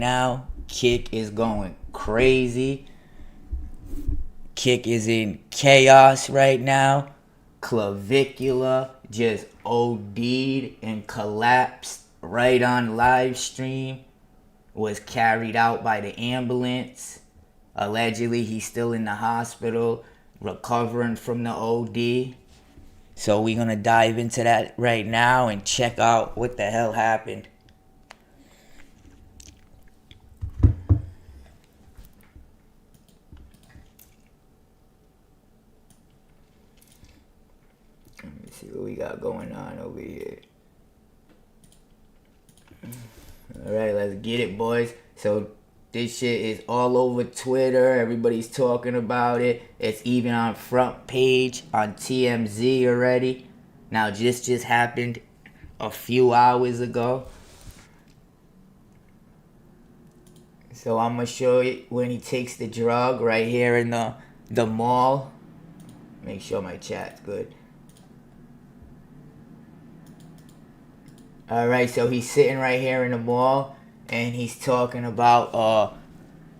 Now, Kick is going crazy. Kick is in chaos right now. Clavicular just OD'd and collapsed right on live stream. Was carried out by the ambulance. Allegedly, he's still in the hospital recovering from the OD. So we're gonna dive into that right now and check out what the hell happened. Let me see what we got going on over here. Alright, let's get it, boys. So this shit is all over Twitter. Everybody's talking about it. It's even on front page on TMZ already. Now, this just happened a few hours ago. So I'm going to show you when he takes the drug right here in the mall. Make sure my chat's good. Alright, so he's sitting right here in the mall. And he's talking about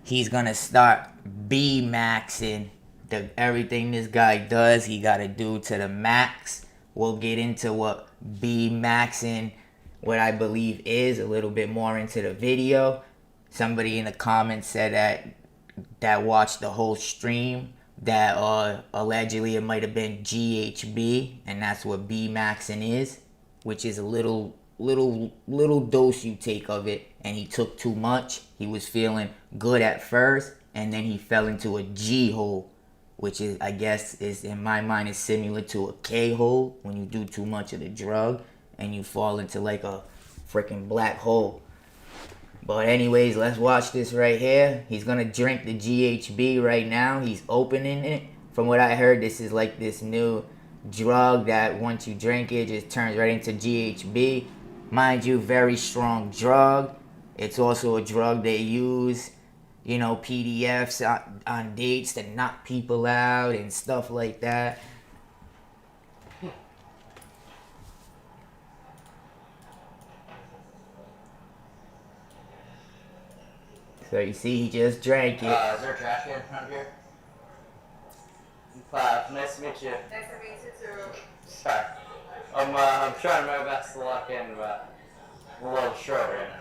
he's gonna start B-maxing everything this guy does. He gotta do to the max. We'll get into what B-maxing, what I believe is, a little bit more into the video. Somebody in the comments said that watched the whole stream that allegedly it might have been GHB, and that's what B-maxing is, which is a little dose you take of it, and he took too much. He was feeling good at first, and then he fell into a G hole, which is, I guess, is in my mind is similar to a K hole when you do too much of the drug and you fall into like a freaking black hole. But anyways, let's watch this right here. He's gonna drink the GHB right now. He's opening it. From what I heard, this is like this new drug that once you drink it, just turns right into GHB. Mind you, very strong drug. It's also a drug they use, you know, PDFs on dates to knock people out and stuff like that. So you see, he just drank it. Is there a trash can around here? Nice to meet you. Nice to meet you too. Sorry. I'm trying my best to lock in, but I'm a little short right now.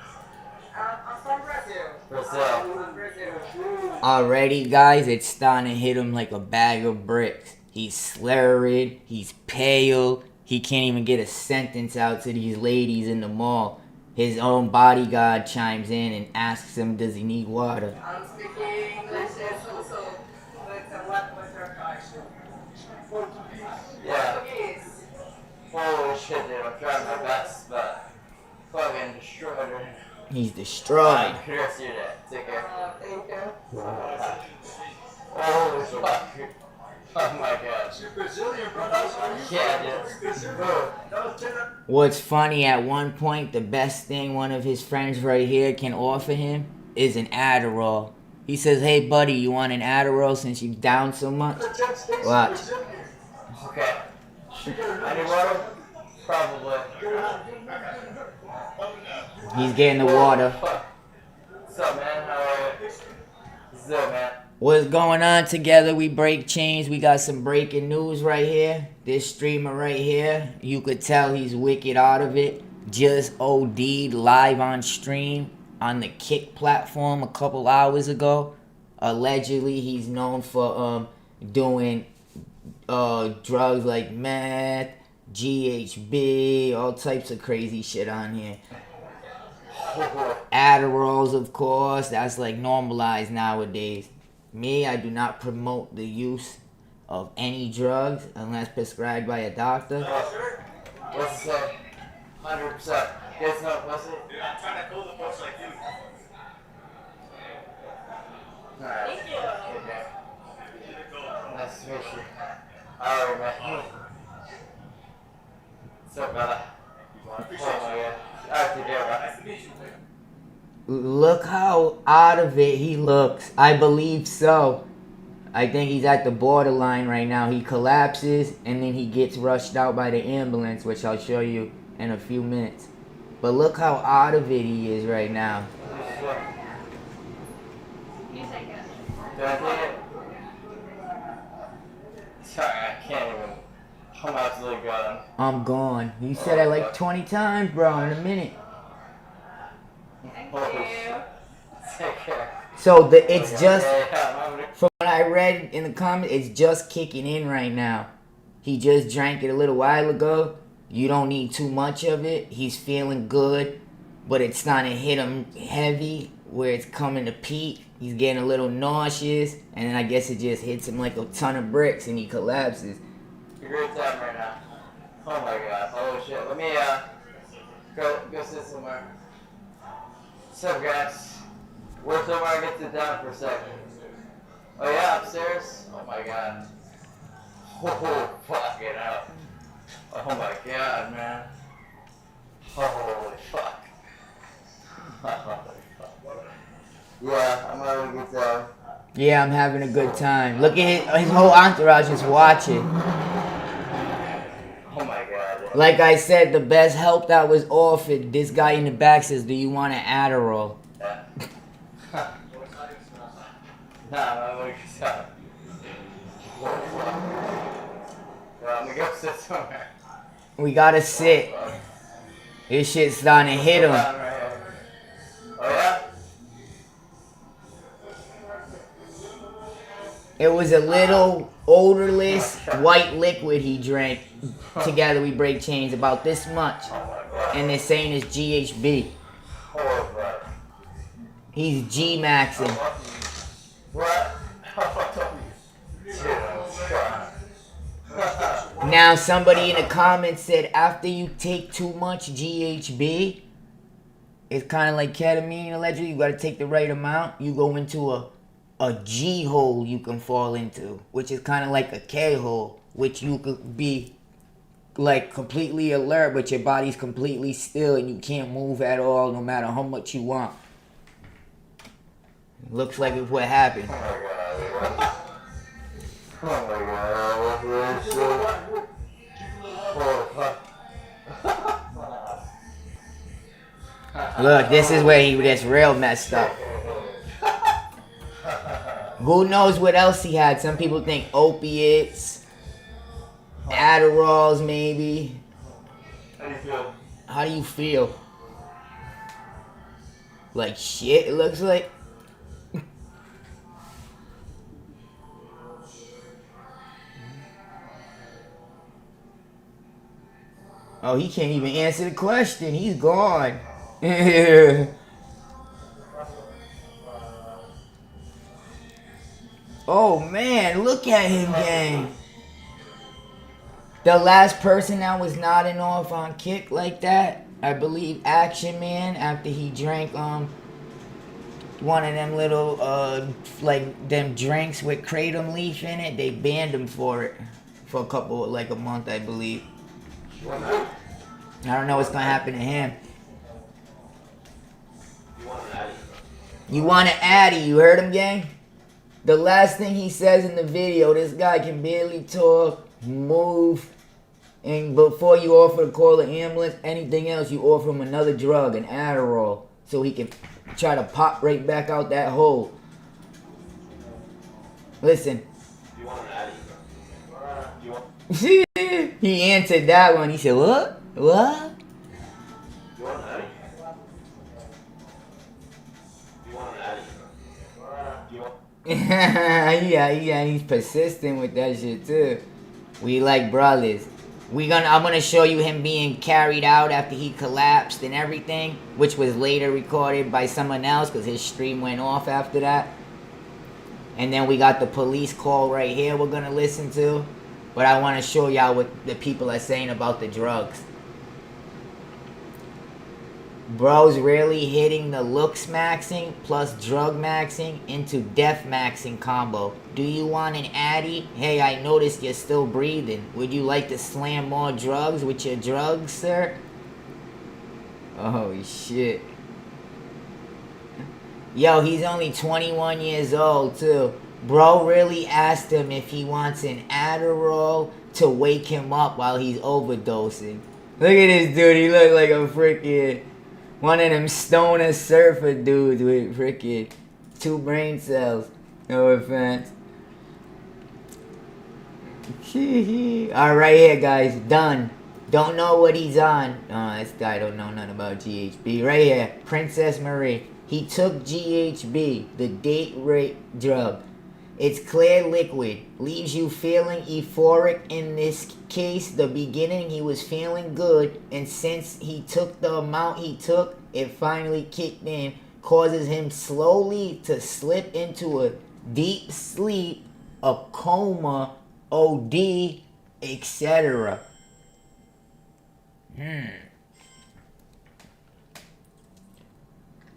I'm from Brazil. Brazil. Already, guys, it's starting to hit him like a bag of bricks. He's slurred. He's pale. He can't even get a sentence out to these ladies in the mall. His own bodyguard chimes in and asks him, does he need water? I'm speaking English also. What's your question? Yeah. Portuguese. Holy shit, dude. I'm trying my best, but fucking destroyed right now. He's destroyed. Good rest of your day. Take care. Thank you. Holy fuck. Oh my gosh. You're Brazilian, bro. That was Yeah, dude. What's funny, at one point, the best thing one of his friends right here can offer him is an Adderall. He says, hey, buddy, you want an Adderall since you're down so much? Watch. Okay. Any water? Probably. He's getting the water. What's up, man? How are you? What's up, man? What's going on? Together we break chains. We got some breaking news right here. This streamer right here, you could tell he's wicked out of it. Just OD'd live on stream on the Kick platform a couple hours ago. Allegedly, he's known for doing drugs like meth, GHB, all types of crazy shit on here. Adderalls, of course, that's like normalized nowadays. Me, I do not promote the use of any drugs unless prescribed by a doctor. What's up? 100%. Guess no pussy? Dude, I'm trying to pull the post like you. Alright. Thank you. Okay. Nice to meet you. Alright, man. What's up, brother? Oh my god. Alright, you do, bro. Nice to meet you, man. Look how out of it he looks. I believe so. I think he's at the borderline right now. He collapses and then he gets rushed out by the ambulance, which I'll show you in a few minutes. But look how out of it he is right now. I take it? Sorry, I can't even. I'm absolutely gone. I'm gone. You said that like 20 times, bro, in a minute. Thank Holy you. shit. Take care. So it's just, Yeah, I'm gonna- from what I read in the comments, it's just kicking in right now. He just drank it a little while ago. You don't need too much of it. He's feeling good, but it's starting to hit him heavy where it's coming to peak. He's getting a little nauseous, and then I guess it just hits him like a ton of bricks and he collapses. Great time right now. Oh my god. Holy shit. Let me go sit somewhere. What's up, guys? Where's somewhere I get sit down for a second? Oh yeah, upstairs? Oh my god. Oh fuck it up. Oh my god, man. Holy fuck. Holy fuck. Yeah, I'm having a good time. Yeah, I'm having a good time. Look at his whole entourage is watching. Oh my god. Like I said, the best help that was offered, this guy in the back says, do you want an Adderall? Yeah. Nah, I'm gonna go. Well, I'm gonna go sit somewhere. We gotta sit. This shit's starting to hit him. Right here. Oh yeah? It was a little odorless white liquid he drank. Together we break chains about this much. Oh my god. And they're saying it's GHB. Holy fuck. He's G-maxing. What? How fucked up are you? Dude, I'm Now somebody in the comments said after you take too much GHB, it's kind of like ketamine allegedly. You got to take the right amount. You go into a G hole you can fall into, which is kind of like a K hole, which you could be like completely alert, but your body's completely still and you can't move at all no matter how much you want. Looks like it's what happened. Oh my god, what's this shit? Holy fuck. Look, this is where he gets real messed up. Who knows what else he had? Some people think opiates, Adderalls maybe. How do you feel? How do you feel? Like shit, it looks like. Oh, he can't even answer the question. He's gone. Oh man, look at him, gang. The last person that was nodding off on kick like that, I believe Action Man, after he drank one of them little like them drinks with kratom leaf in it, they banned him for it for a couple, like a month, I believe. I don't know what's gonna happen to him. You want an Addy? You heard him, gang? The last thing he says in the video, this guy can barely talk, move, and before you offer to call an ambulance, anything else, you offer him another drug, an Adderall, so he can try to pop right back out that hole. Listen. You want an Addy? You want? He answered that one. He said, what? What? You want an Addy? You want an Addy? You want? yeah, he's persistent with that shit too. We like brothers. I'm gonna show you him being carried out after he collapsed and everything, which was later recorded by someone else because his stream went off after that. And then we got the police call right here we're gonna listen to. But I want to show y'all what the people are saying about the drugs. Bro's really hitting the looks maxing plus drug maxing into death maxing combo. Do you want an Addy? Hey, I noticed you're still breathing. Would you like to slam more drugs with your drugs, sir? Oh, shit. Yo, he's only 21 years old, too. Bro really asked him if he wants an Adderall to wake him up while he's overdosing. Look at this dude. He look like a freaking one of them stoner surfer dudes with freaking 2 brain cells. No offense. All right, here, guys. Done. Don't know what he's on. This guy don't know nothing about GHB. Right here, Princess Marie. He took GHB, the date rape drug. It's clear liquid. Leaves you feeling euphoric. In this case, the beginning he was feeling good, and since he took the amount he took, it finally kicked in. Causes him slowly to slip into a deep sleep, a coma, OD, etc.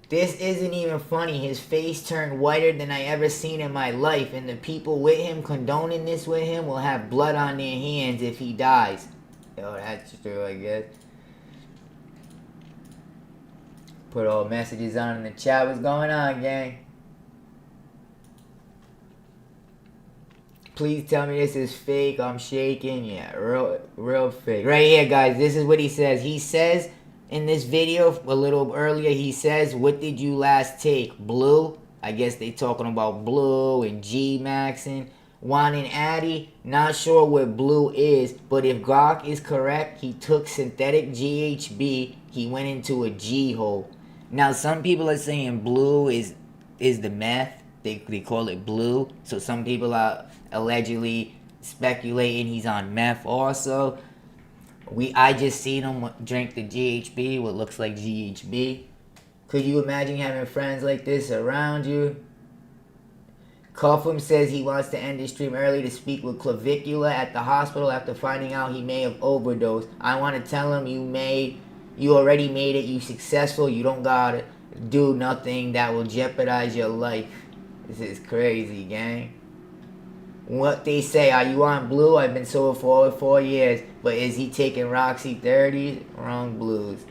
This isn't even funny. His face turned whiter than I ever seen in my life, and the people with him condoning this with him will have blood on their hands if he dies. Yo, that's true, I guess. Put all messages on in the chat. What's going on, gang? Please tell me this is fake. I'm shaking. Yeah, real fake. Right here, guys. This is what he says. He says in this video a little earlier, he says, what did you last take? Blue? I guess they talking about blue and G-maxing. Wanting Addy? Not sure what blue is, but if Glock is correct, he took synthetic GHB. He went into a G hole. Now, some people are saying blue is the meth. They call it blue. So some people are allegedly speculating he's on meth also. I just seen him drink the GHB, what looks like GHB. Could you imagine having friends like this around you? Cuffham says he wants to end his stream early to speak with Clavicular at the hospital after finding out he may have overdosed. I want to tell him you already made it, you successful, you don't gotta do nothing that will jeopardize your life. This is crazy, gang. What they say, are you on blue? I've been sober for over 4 years, but is he taking Roxy 30s? Wrong blues.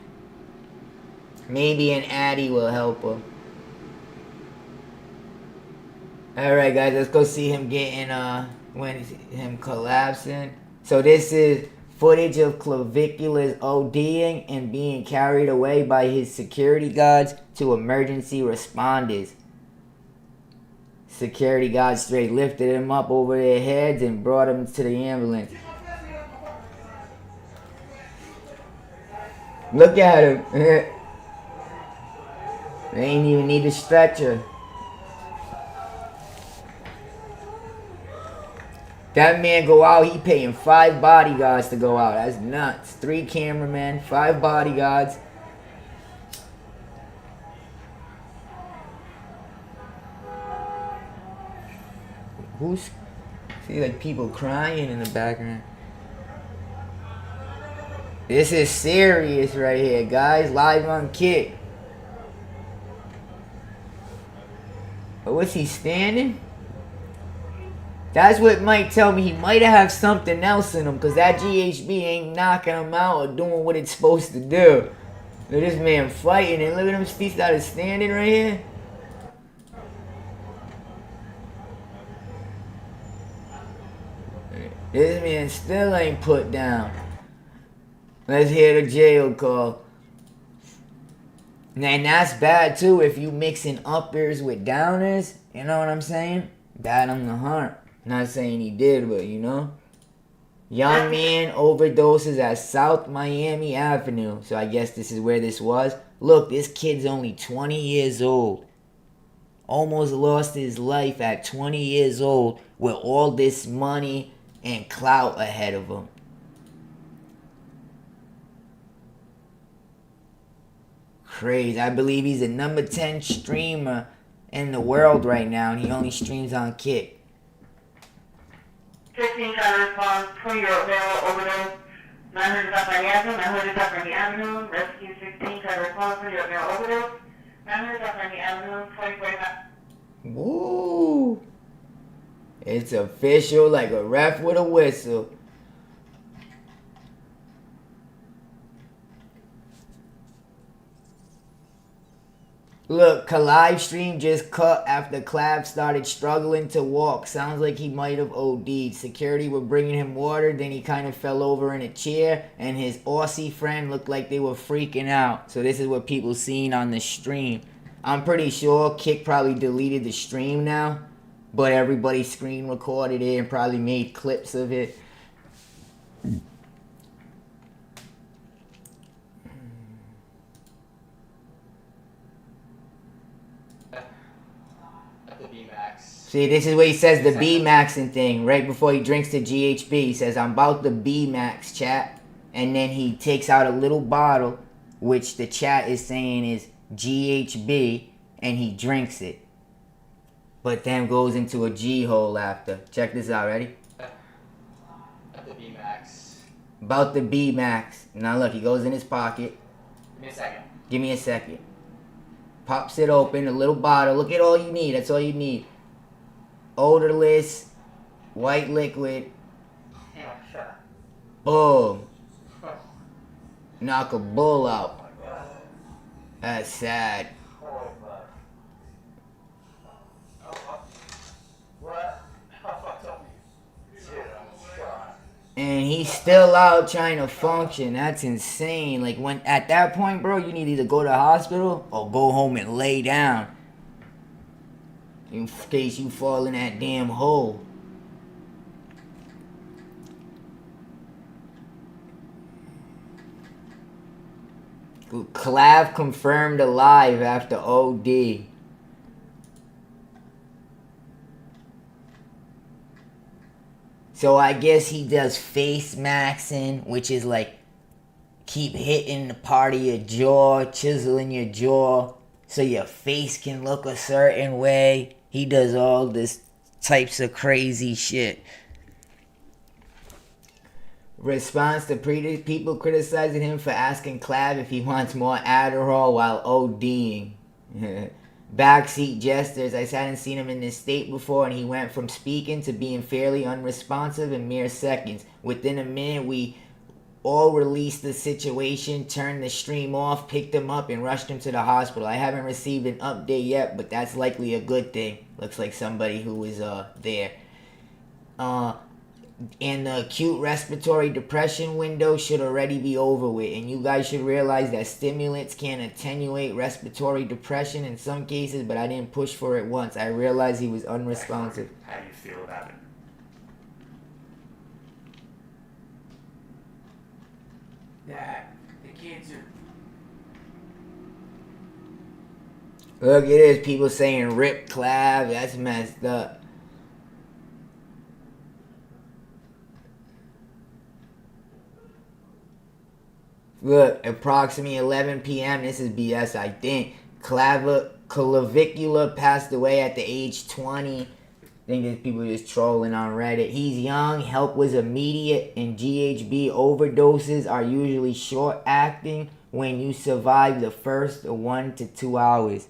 Maybe an Addy will help him. Alright guys, let's go see him getting, him collapsing. So this is footage of Clavicular's ODing and being carried away by his security guards to emergency responders. Security guards straight lifted him up over their heads and brought him to the ambulance. Look at him. They ain't even need a stretcher. That man go out, he paying 5 bodyguards to go out. That's nuts. 3 cameramen, 5 bodyguards. See like people crying in the background. This is serious right here, guys. Live on Kick. But what's he standing? That's what might tell me he might have something else in him, because that GHB ain't knocking him out or doing what it's supposed to do. Look at this man fighting, and look at him, he started standing right here. This man still ain't put down. Let's hear the jail call. And that's bad too if you mixing uppers with downers. You know what I'm saying? Bad on the heart. Not saying he did, but you know. Young man overdoses at South Miami Avenue. So I guess this is where this was. Look, this kid's only 20 years old. Almost lost his life at 20 years old with all this money and clout ahead of him. Crazy. I believe he's the number 10 streamer in the world right now, and he only streams on Kick. 15 try to respond, 20-year-old male overdose, 900 South Miami Avenue, 900 South Miami Avenue, rescue 16 try to respond, 20-year-old male overdose, 900 South Miami Avenue, 2045. Woo! It's official like a ref with a whistle. Look, live stream just cut after Clav started struggling to walk. Sounds like he might have OD'd. Security were bringing him water, then he kind of fell over in a chair, and his Aussie friend looked like they were freaking out. So this is what people seen on the stream. I'm pretty sure Kick probably deleted the stream now. but everybody screen recorded it and probably made clips of it. At the B-Max. See, this is what he says, the B-Maxing thing, right before he drinks the GHB. He says, I'm about the B-Max, chat. And then he takes out a little bottle, which the chat is saying is GHB, and he drinks it. But then goes into a G hole after. Check this out, ready? At the B-Max. About the B-Max. Now look, he goes in his pocket. Give me a second. Give me a second. Pops it open, a little bottle. Look at all you need. That's all you need. Odorless, white liquid. Yeah, sure. Boom. Knock a bull out. That's sad. Holy fuck. What? How fucked up are you? Dude, I'm gone. And he's still out trying to function. That's insane. Like, when at that point, bro, you need to either go to the hospital or go home and lay down. In case you fall in that damn hole. Clav confirmed alive after OD. So I guess he does face maxing, which is like keep hitting the part of your jaw, chiseling your jaw so your face can look a certain way. He does all this types of crazy shit. Response to people criticizing him for asking Clav if he wants more Adderall while ODing. Backseat gestures. I hadn't seen him in this state before, and he went from speaking to being fairly unresponsive in mere seconds. Within a minute, we all released the situation, turned the stream off, picked him up, and rushed him to the hospital. I haven't received an update yet, but that's likely a good thing. Looks like somebody who was there. And the acute respiratory depression window should already be over with. And you guys should realize that stimulants can attenuate respiratory depression in some cases, but I didn't push for it once. I realized he was unresponsive. How do you feel about it? That the kids are Look at this. People saying rip Clav. That's messed up. Look, approximately 11 p.m. This is BS, I think. Clavicular passed away at the age 20. I think there's people just trolling on Reddit. He's young. Help was immediate. And GHB overdoses are usually short-acting when you survive the first 1 to 2 hours.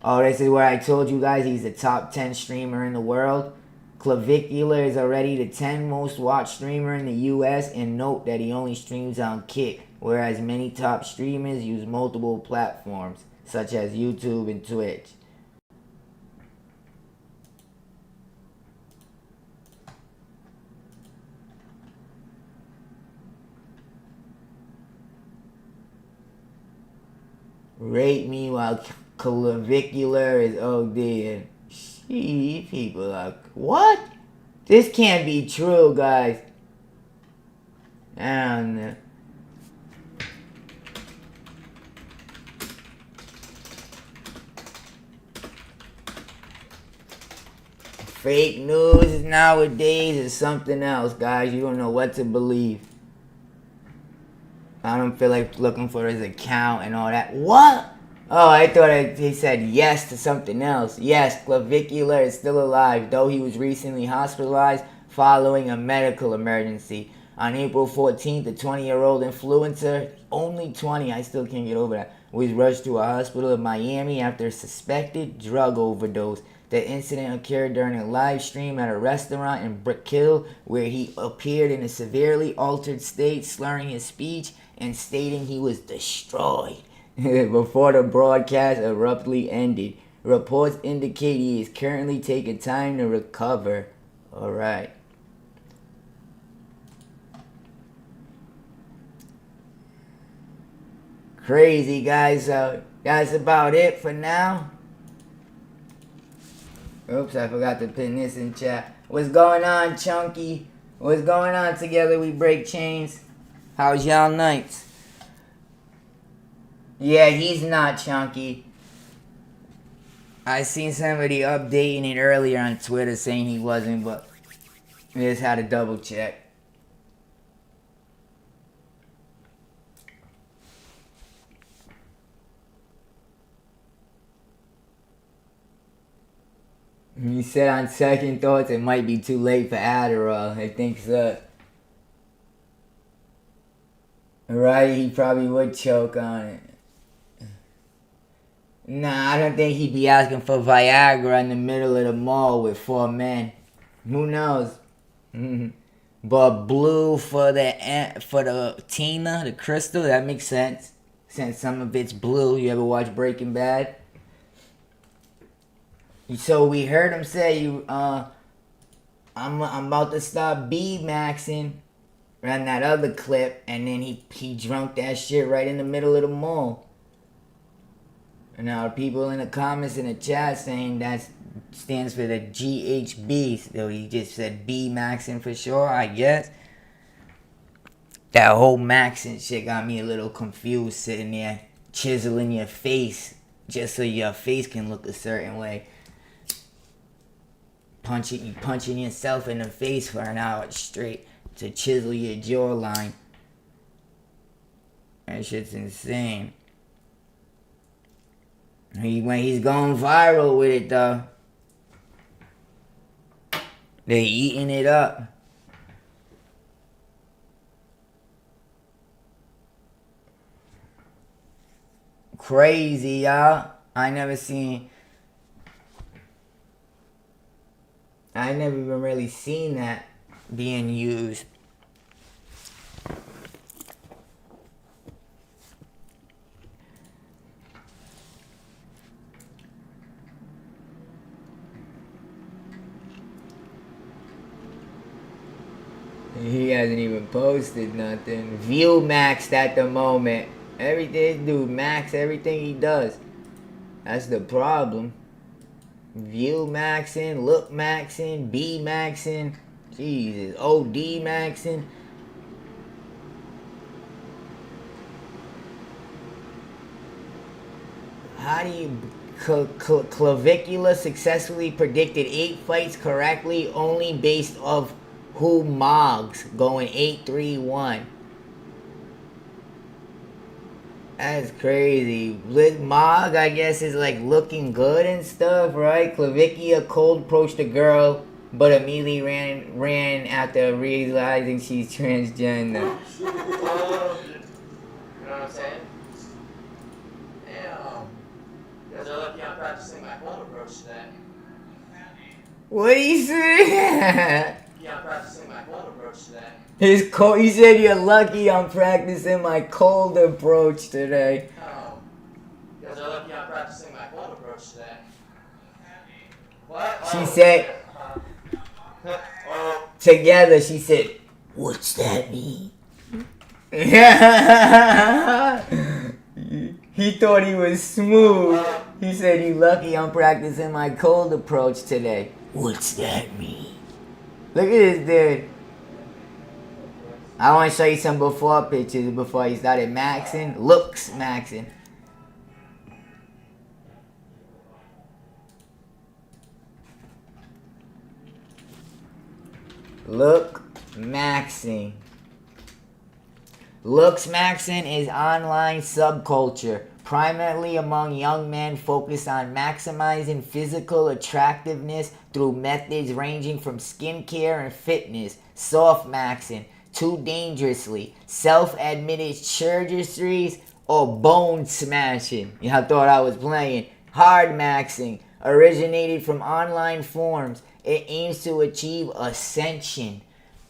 Oh, this is where I told you guys he's the top 10 streamer in the world. Clavicular is already the 10th most watched streamer in the US, and note that he only streams on Kick, whereas many top streamers use multiple platforms, such as YouTube and Twitch. Rate me while Clavicular is OD. Gee, people are... What? This can't be true, guys. I don't know. Fake news nowadays is something else, guys. You don't know what to believe. I don't feel like looking for his account and all that. What? Oh, I thought he said yes to something else. Yes, Clavicular is still alive, though he was recently hospitalized following a medical emergency. On April 14th, the 20-year-old influencer, only 20, I still can't get over that, was rushed to a hospital in Miami after a suspected drug overdose. The incident occurred during a live stream at a restaurant in Brick Hill, where he appeared in a severely altered state, slurring his speech and stating he was destroyed. Before the broadcast abruptly ended. Reports indicate he is currently taking time to recover. Alright. Crazy, guys. So that's about it for now. Oops, I forgot to pin this in chat. What's going on, Chunky? What's going on? Together we break chains. How's y'all nights? Yeah, he's not Chunky. I seen somebody updating it earlier on Twitter saying he wasn't, but we just had to double check. He said on second thoughts it might be too late for Adderall. I think so. Right, he probably would choke on it. Nah, I don't think he'd be asking for Viagra in the middle of the mall with 4 men. Who knows? But blue for the Tina, the crystal, that makes sense. Since some of it's blue. You ever watch Breaking Bad? So we heard him say, I'm about to stop B-maxing. Ran that other clip, and then he drunk that shit right in the middle of the mall. And now people in the comments in the chat saying that stands for the GHB. So he just said B-maxing for sure, I guess. That whole maxing shit got me a little confused, sitting there chiseling your face just so your face can look a certain way. You punching yourself in the face for an hour straight to chisel your jawline. That shit's insane. He's going viral with it though. They eating it up. Crazy, y'all. I never even really seen that being used. He hasn't even posted nothing. View maxed at the moment. Everything, dude, max everything he does. That's the problem. View maxing, look maxing, B maxing, Jesus, OD maxing. How do you Clavicular successfully predicted 8 fights correctly only based off who Moggs going 8-3-1. That's crazy. Mog, I guess, is like looking good and stuff, right? Clavicular cold approached a girl, but immediately ran after realizing she's transgender. You know what I'm saying? Damn. Guys are lucky I'm practicing my cold approach today. What did he say? Yeah, I'm practicing my cold approach today. He said you're lucky I'm practicing my cold approach today. Oh. You guys are lucky I'm practicing my cold approach today. What? She said, together, she said, what's that mean? He thought he was smooth. He said, you lucky I'm practicing my cold approach today. What's that mean? Look at this dude. I want to show you some before pictures before he started maxing. Looks maxing. Look maxing. Looks maxing is online subculture, primarily among young men focused on maximizing physical attractiveness through methods ranging from skincare and fitness, soft maxing, too dangerously, self-admitted surgeries, or bone smashing. Y'all thought I was playing. Hard maxing originated from online forums. It aims to achieve ascension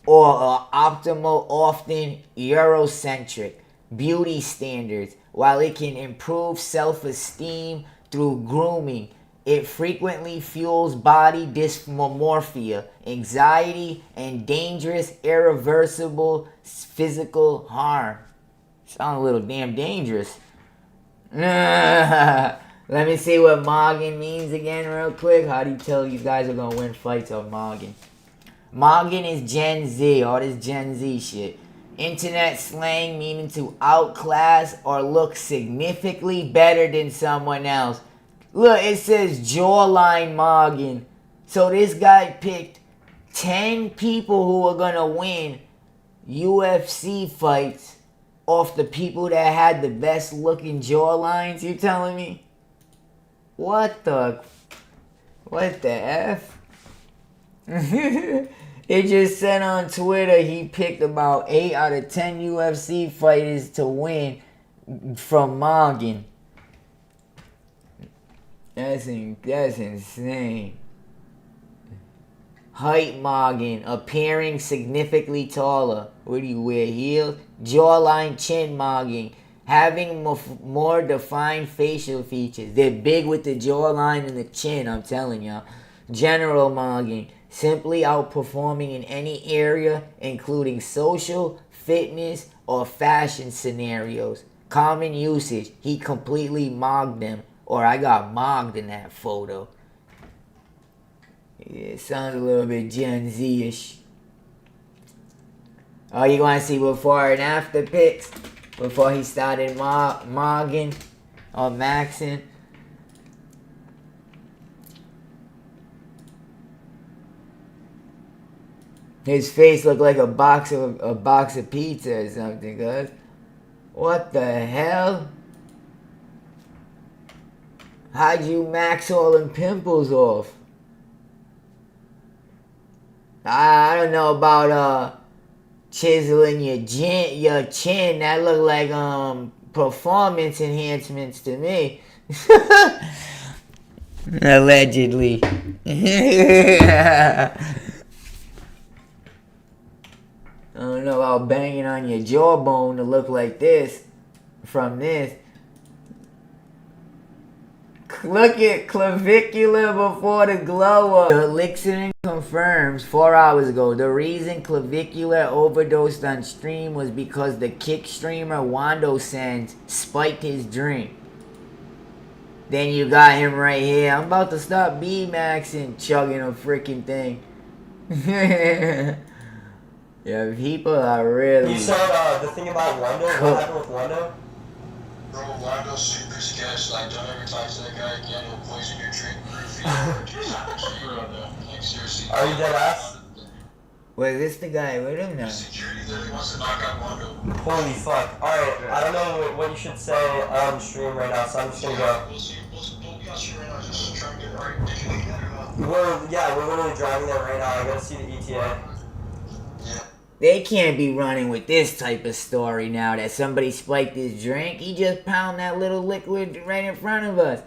or optimal, often Eurocentric beauty standards. While it can improve self-esteem through grooming, it frequently fuels body dysmorphia, anxiety, and dangerous, irreversible physical harm. Sound a little damn dangerous. Let me see what Morgan means again real quick. How do you tell these guys are gonna win fights on Morgan? Morgan is Gen Z, all this Gen Z shit. Internet slang meaning to outclass or look significantly better than someone else. Look, it says jawline Morgan. So this guy picked 10 people who are gonna win UFC fights off the people that had the best looking jawlines, you telling me? What the F? It just said on Twitter he picked about 8 out of 10 UFC fighters to win from Morgan. That's insane. Height Morgan, appearing significantly taller. What do you wear, heels? Jawline chin Morgan, having more defined facial features. They're big with the jawline and the chin, I'm telling y'all. General Morgan, simply outperforming in any area, including social, fitness, or fashion scenarios. Common usage, he completely mogged them. Or I got mogged in that photo. Yeah, it sounds a little bit Gen Z-ish. Oh, you want to see before and after pics? Before he started mogging or maxing? His face looked like a box of pizza or something, guys. What the hell? How'd you max all them pimples off? I don't know about chiseling your chin. That look like performance enhancements to me. Allegedly. I don't know about banging on your jawbone to look like this from this. Look at clavicular before the glow up. The elixir confirms 4 hours ago. The reason clavicular overdosed on stream was because the kick streamer Wando Sands spiked his drink. Then you got him right here. I'm about to stop B-maxing, chugging a freaking thing. Yeah, people are really... You said the thing about Wando? What happened with Wando? Bro, Wando's super sketch. Like, don't ever talk to that guy again. He'll poison your drink. Like, seriously. Are you dead ass? Wait, is this the guy with him now? Security literally wants to knock out Wando. Holy fuck. Alright, I don't know what you should say on stream right now, so I'm just gonna go. We'll be on stream right now. Just try to get it right. Did you leave that or not? We're literally driving there right now. I gotta see the ETA. Yeah. They can't be running with this type of story now that somebody spiked his drink. He just pounded that little liquid right in front of us.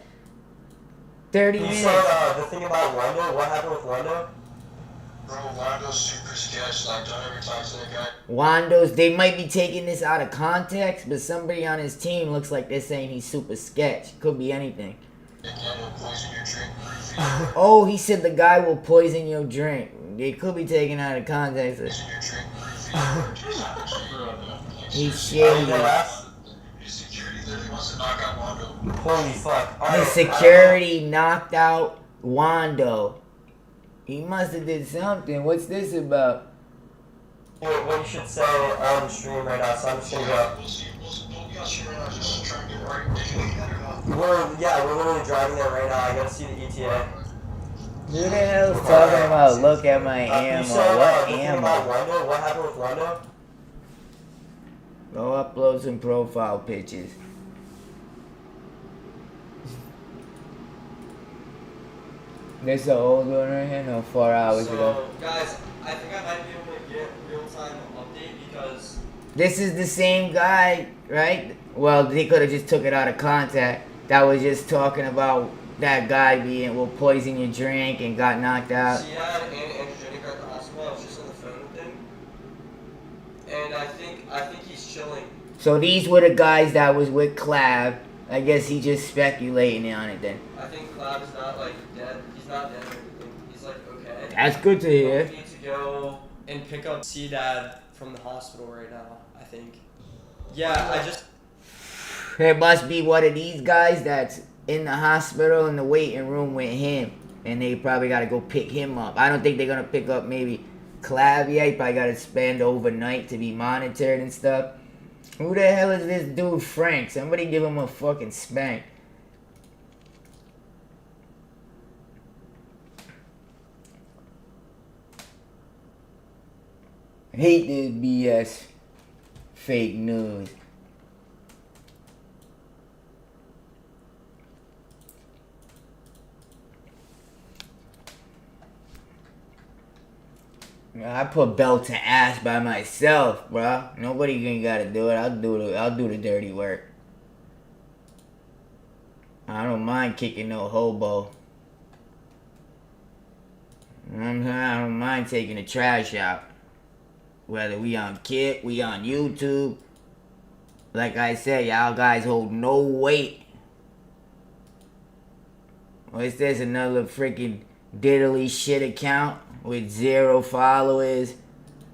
30 minutes. You said the thing about Wando? What happened with Wando? Bro, Wando's super sketch. Like, don't ever talk to that guy. Wando's, they might be taking this out of context, but somebody on his team looks like they're saying he's super sketch. Could be anything. Again, he'll poison your drink. Oh, he said the guy will poison your drink. They could be taken out of context. Poison your drink. He's Are you shitty. dead ass? His security literally wants to knock out Wando. Holy fuck. The Alright, security knocked out Wando. He must have did something. What's this about? what you should say on stream right now, so I'm just gonna go. We'll be on stream right now. Just try to get it right. Did you leave that or not? We're literally driving there right now. I gotta see the ETA. Who the hell's talking about look at my You ammo? said What the thing about ammo? Wando? What happened with Wando? Go upload some profile pictures. This the old one right here? No, 4 hours ago. Guys, I think I might be able to get real-time update because... This is the same guy, right? Well, they could have just took it out of contact. That was just talking about that guy will poison your drink and got knocked out. She had an androgenic at the hospital. I was just on the phone with him. And I think he's chilling. So these were the guys that was with Clav. I guess he just speculating on it then. I think Clav is not, like, dead. He's not dead or anything. He's, like, okay. That's good to hear. We need to go and pick up C-Dad from the hospital right now, I think. Yeah, I just... It must be one of these guys that's in the hospital in the waiting room with him, and they probably gotta go pick him up. I don't think they're gonna pick up maybe Clavier. He probably gotta spend overnight to be monitored and stuff. Who the hell is this dude Frank? Somebody give him a fucking spank. I hate this BS fake news. I put belt to ass by myself, bro. Nobody ain't gotta do it. I'll do the dirty work. I don't mind kicking no hobo. I don't mind taking the trash out. Whether we on Kit, we on YouTube. Like I said, y'all guys hold no weight. What's this? Another freaking diddly shit account with 0 followers,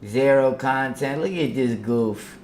0 content. Look at this goof.